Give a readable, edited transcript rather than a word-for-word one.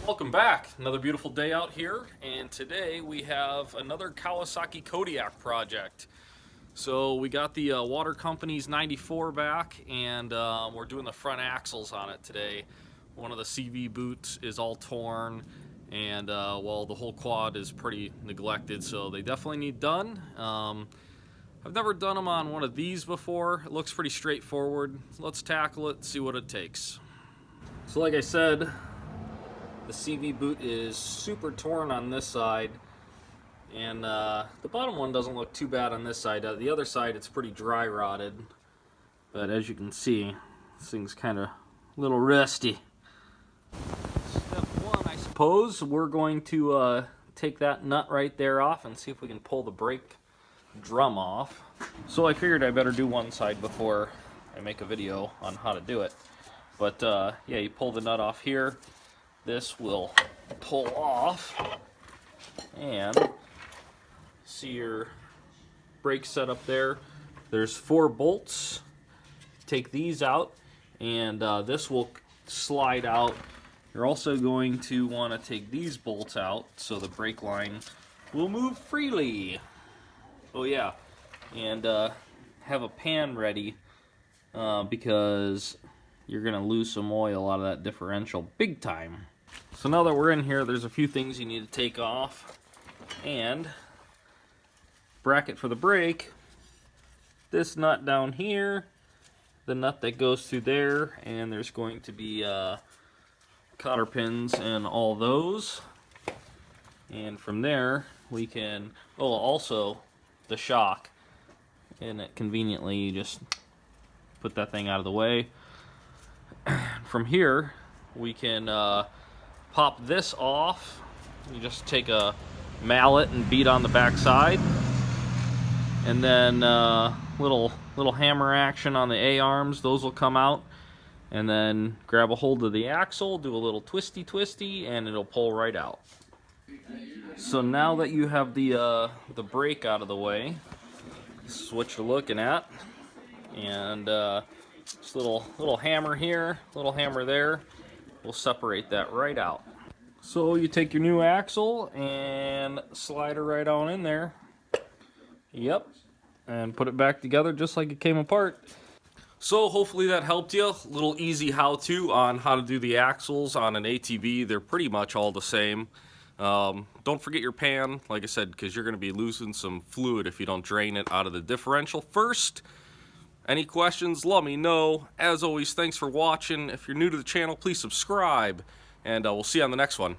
Welcome back. Another beautiful day out here, and today we have another Kawasaki Kodiak project. So we got the Water Company's 94 back, and we're doing the front axles on it today. One of the CV boots is all torn, and well, the whole quad is pretty neglected, so they definitely need done. I've never done them on one of these before. It looks pretty straightforward. Let's tackle it, see what it takes. So like I said, the CV boot is super torn on this side, and the bottom one doesn't look too bad on this side. The other side, it's pretty dry rotted, but as you can see, this thing's kind of a little rusty. Step one, I suppose, we're going to take that nut right there off and see if we can pull the brake drum off. So I figured I better do one side before I make a video on how to do it. But yeah, you pull the nut off here. This will pull off, and see your brake set up there. There's 4 bolts. Take these out, and this will slide out. You're also going to want to take these bolts out so the brake line will move freely. Oh yeah, and have a pan ready because you're going to lose some oil out of that differential big time. So now that we're in here, there's a few things you need to take off. And bracket for the brake, this nut down here, the nut that goes through there, and there's going to be cotter pins and all those. And from there, we can, oh, also the shock. And it conveniently, you just put that thing out of the way. From here, we can pop this off. You just take a mallet and beat on the back side, and then little hammer action on the A-arms. Those will come out, and then grab a hold of the axle, do a little twisty, and it'll pull right out. So now that you have the brake out of the way, this is what you're looking at, and this little hammer here, little hammer there, will separate that right out. So you take your new axle and slide it right on in there. Yep, and put it back together just like it came apart. So hopefully that helped you. A little easy how-to on how to do the axles on an ATV. They're pretty much all the same. Don't forget your pan, like I said, because you're going to be losing some fluid if you don't drain it out of the differential first. Any questions, let me know. As always, thanks for watching. If you're new to the channel, please subscribe, and we'll see you on the next one.